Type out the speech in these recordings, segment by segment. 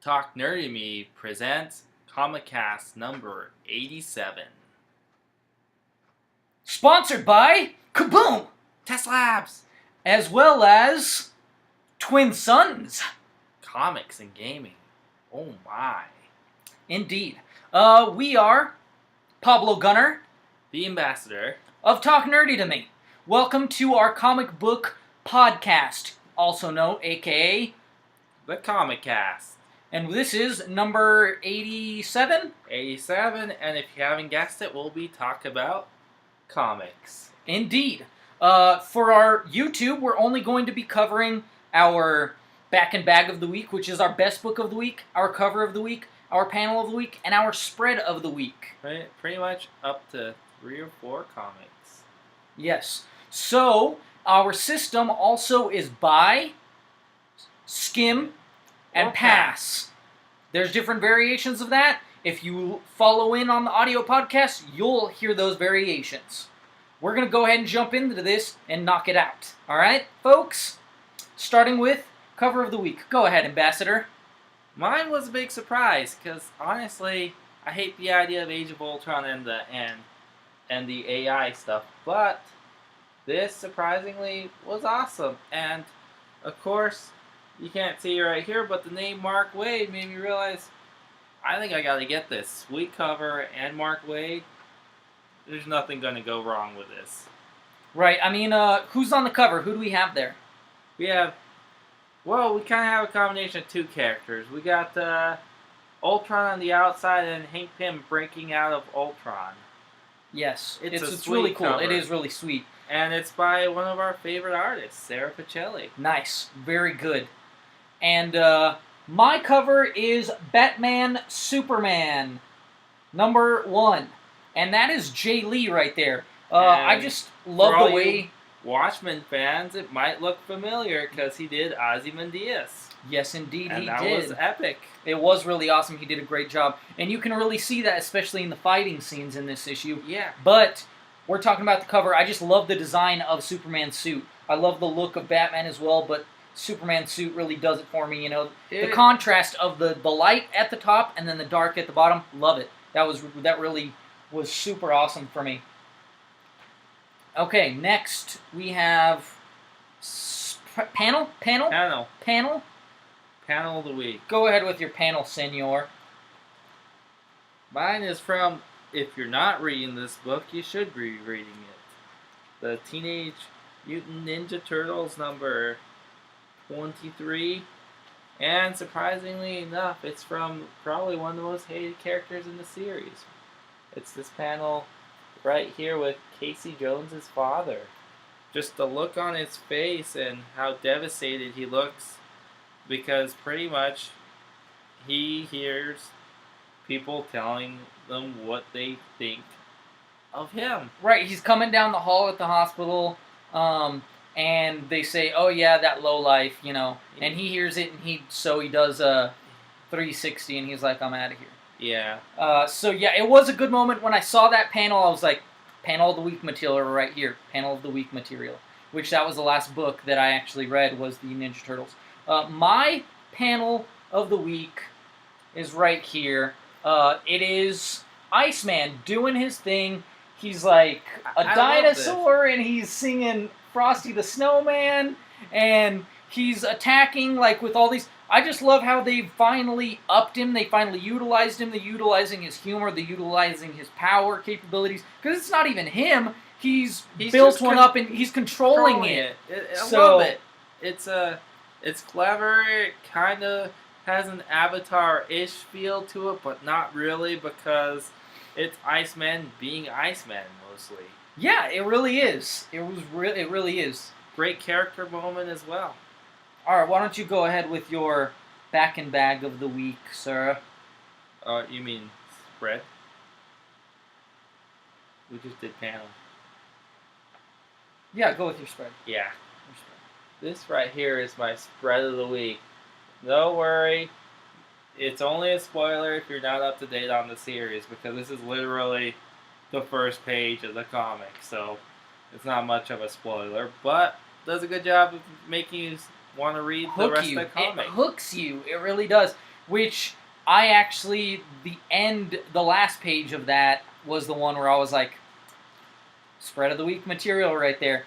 Talk Nerdy Me presents Comicast number 87. Sponsored by Kaboom! Test Labs! As well as Twin Suns. Comics and gaming. Oh my. Indeed. We are Pablo Gunner The Ambassador of Talk Nerdy to Me. Welcome to our comic book podcast, also known, aka the Comicast. And this is number 87? 87, and if you haven't guessed it, we'll be talking about comics. Indeed. For our YouTube, we're only going to be covering our back and bag of the week, which is our best book of the week, our cover of the week, our panel of the week, and our spread of the week. Right, pretty much up to 3 or 4 comics. Yes. So, our system also is buy, skim, and pass. There's different variations of that. If you follow in on the audio podcast, you'll hear those variations. We're going to go ahead and jump into this and knock it out. All right, folks? Starting with cover of the week. Go ahead, Ambassador. Mine was a big surprise, because honestly, I hate the idea of Age of Ultron and the AI stuff, but this surprisingly was awesome. And of course, you can't see it right here, but the name Mark Waid made me realize, I think I gotta get this. Sweet cover and Mark Waid. There's nothing gonna go wrong with this. Right, I mean, who's on the cover? Who do we have there? We kind of have a combination of 2 characters. We got Ultron on the outside and Hank Pym breaking out of Ultron. Yes, it's sweet really cool. cover. It is really sweet. And it's by one of our favorite artists, Sarah Pacelli. Nice, very good. And my cover is Batman Superman, number 1. And that is Jay Lee right there. I just love the way... Watchmen fans, it might look familiar because he did Ozymandias. Yes, indeed, he did. And that was epic. It was really awesome. He did a great job. And you can really see that, especially in the fighting scenes in this issue. Yeah. But we're talking about the cover. I just love the design of Superman's suit. I love the look of Batman as well, but Superman's suit really does it for me. You know, the contrast of the light at the top and then the dark at the bottom. Love it. That really was super awesome for me. Okay, next we have panel of the week. Go ahead with your panel, senor. Mine is from, if you're not reading this book, you should be reading it. The Teenage Mutant Ninja Turtles number 23. And surprisingly enough, it's from probably one of the most hated characters in the series. It's this panel right here with Casey Jones' father. Just the look on his face and how devastated he looks, because pretty much he hears people telling them what they think of him. Right, he's coming down the hall at the hospital, and they say, "Oh yeah, that lowlife," you know. And he hears it, and he does a 360, and he's like, "I'm out of here." Yeah. So yeah, it was a good moment when I saw that panel. I was like, "Panel of the week material right here." Panel of the week material, which that was the last book that I actually read was the Ninja Turtles. My panel of the week is right here. It is Iceman doing his thing. He's like a dinosaur, and he's singing Frosty the Snowman, and he's attacking like with all these... I just love how they finally upped him. They finally utilized him. They're utilizing his humor. They're utilizing his power capabilities. Because it's not even him. He's built one up and he's controlling it. I love it. It's clever. It kind of has an Avatar-ish feel to it, but not really, because it's Iceman being Iceman mostly. Yeah, it really is. It really is. Great character moment as well. All right, why don't you go ahead with your back and bag of the week, sir? You mean spread? We just did panel. Yeah, go with your spread. Yeah. This right here is my spread of the week. Don't worry. It's only a spoiler if you're not up to date on the series, because this is literally the first page of the comic, so it's not much of a spoiler, but does a good job of making you want to read the rest of the comic. It hooks you. It really does. which I actually, the last page of that was the one where I was like, spread of the week material right there.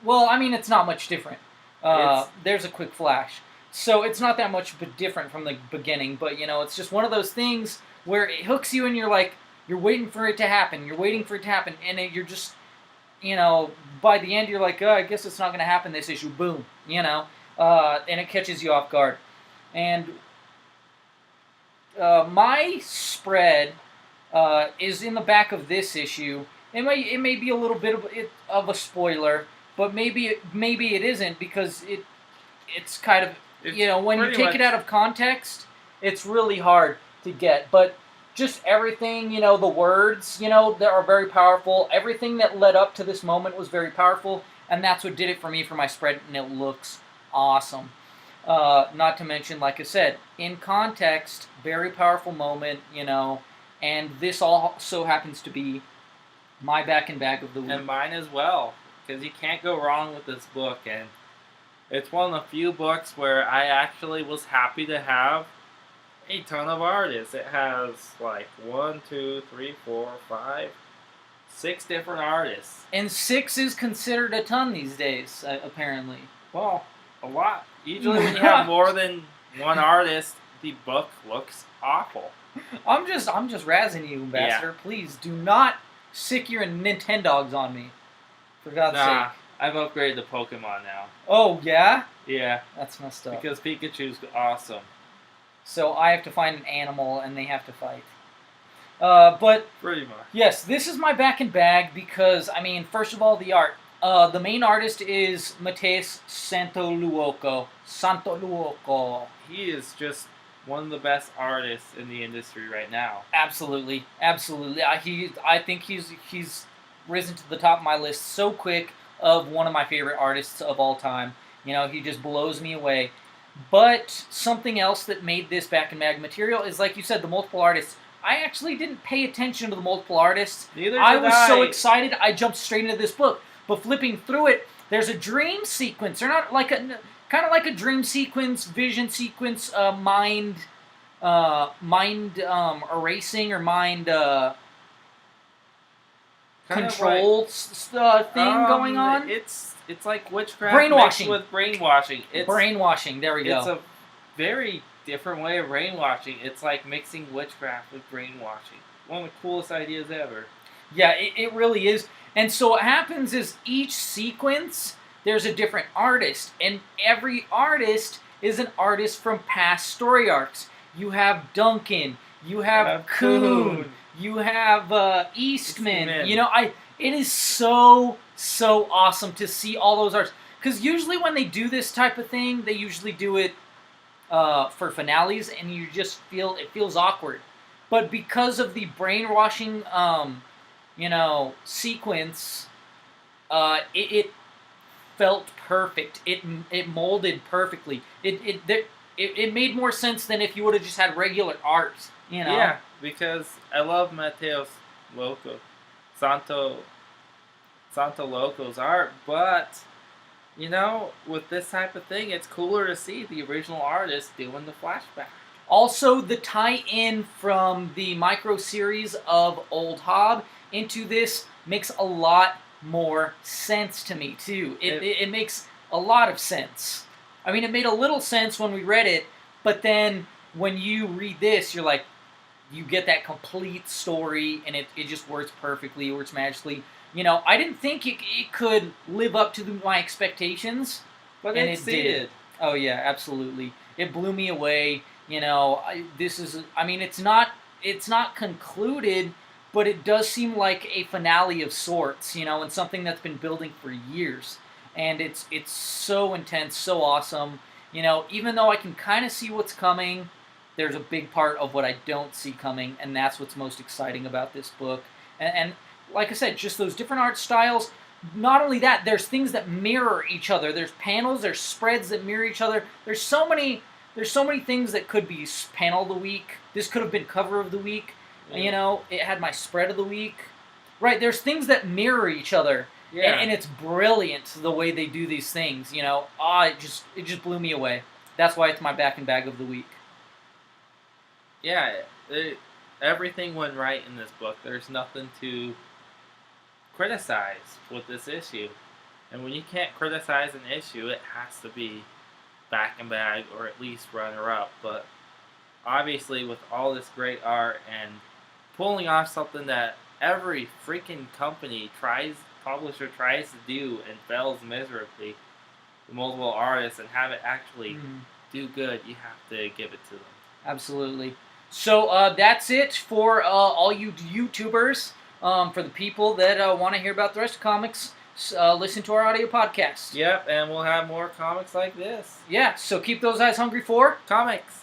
Well, I mean, it's not much different. There's a quick flash. So it's not that much different from the beginning, but, it's just one of those things where it hooks you and you're like, you're waiting for it to happen. You're waiting for it to happen, and you're just, by the end you're like, I guess it's not going to happen this issue. Boom, and it catches you off guard. And my spread is in the back of this issue. It may be a little bit of a spoiler, but maybe it isn't, because it's kind of, when you take it out of context, it's really hard to get. But just everything, the words, that are very powerful. Everything that led up to this moment was very powerful, and that's what did it for me for my spread, and it looks awesome. Not to mention, like I said, in context, very powerful moment, and this also happens to be my back and bag of the week. And mine as well, because you can't go wrong with this book, and it's one of the few books where I actually was happy to have a ton of artists. It has like 1, 2, 3, 4, 5, 6 different artists. And 6 is considered a ton these days, apparently. Well, a lot. Usually when you have more than one artist, the book looks awful. I'm just razzing you, Ambassador. Yeah. Please do not sick your Nintendogs on me. For God's sake. I've upgraded to Pokemon now. Oh, yeah? Yeah. That's messed up. Because Pikachu's awesome. So I have to find an animal and they have to fight. But pretty much. Yes, this is my back and bag because, first of all, the art. The main artist is Mateus Santoluoco. He is just one of the best artists in the industry right now. Absolutely. I think he's risen to the top of my list so quick of one of my favorite artists of all time. He just blows me away. But something else that made this back and bag material is, like you said, the multiple artists. I actually didn't pay attention to the multiple artists. Neither did I was so excited, I jumped straight into this book. But flipping through it, there's a dream sequence. They're not like kind of like a dream sequence, vision sequence, mind erasing or mind control thing going on. It's like witchcraft brainwashing mixed with brainwashing. Brainwashing. There we go. It's a very different way of brainwashing. It's like mixing witchcraft with brainwashing. One of the coolest ideas ever. Yeah, it really is. And so what happens is each sequence, there's a different artist. And every artist is an artist from past story arcs. You have Duncan. You have Kuhn. You have Eastman. It is so awesome to see all those arts. Because usually when they do this type of thing, they usually do it for finales, and you just it feels awkward. But because of the brainwashing, sequence, it felt perfect. It molded perfectly. It made more sense than if you would have just had regular art. Yeah, because I love Mateus Santoloco's art, but with this type of thing, it's cooler to see the original artist doing the flashback. Also, the tie-in from the micro series of Old Hob into this makes a lot more sense to me too. It makes a lot of sense. It made a little sense when we read it, but then when you read this, you're like, you get that complete story, and it just works perfectly, it works magically. I didn't think it could live up to my expectations, but it did. Oh yeah, absolutely. It blew me away. It's not concluded, but it does seem like a finale of sorts, and something that's been building for years. And it's so intense, so awesome. Even though I can kind of see what's coming, there's a big part of what I don't see coming, and that's what's most exciting about this book. And like I said, just those different art styles. Not only that, there's things that mirror each other. There's panels, there's spreads that mirror each other. There's so many things that could be panel of the week. This could have been cover of the week. Yeah. It had my spread of the week. Right, there's things that mirror each other. Yeah. And it's brilliant the way they do these things. It just blew me away. That's why it's my back and bag of the week. yeah, everything went right in this book. There's nothing to criticize with this issue. And when you can't criticize an issue, it has to be back and bag or at least runner up. But obviously, with all this great art and pulling off something that every freaking publisher tries to do and fails miserably, the multiple artists, and have it actually do good, you have to give it to them. Absolutely. So that's it for all you YouTubers. For the people that want to hear about the rest of comics, listen to our audio podcast. Yep, and we'll have more comics like this. Yeah, so keep those eyes hungry for comics.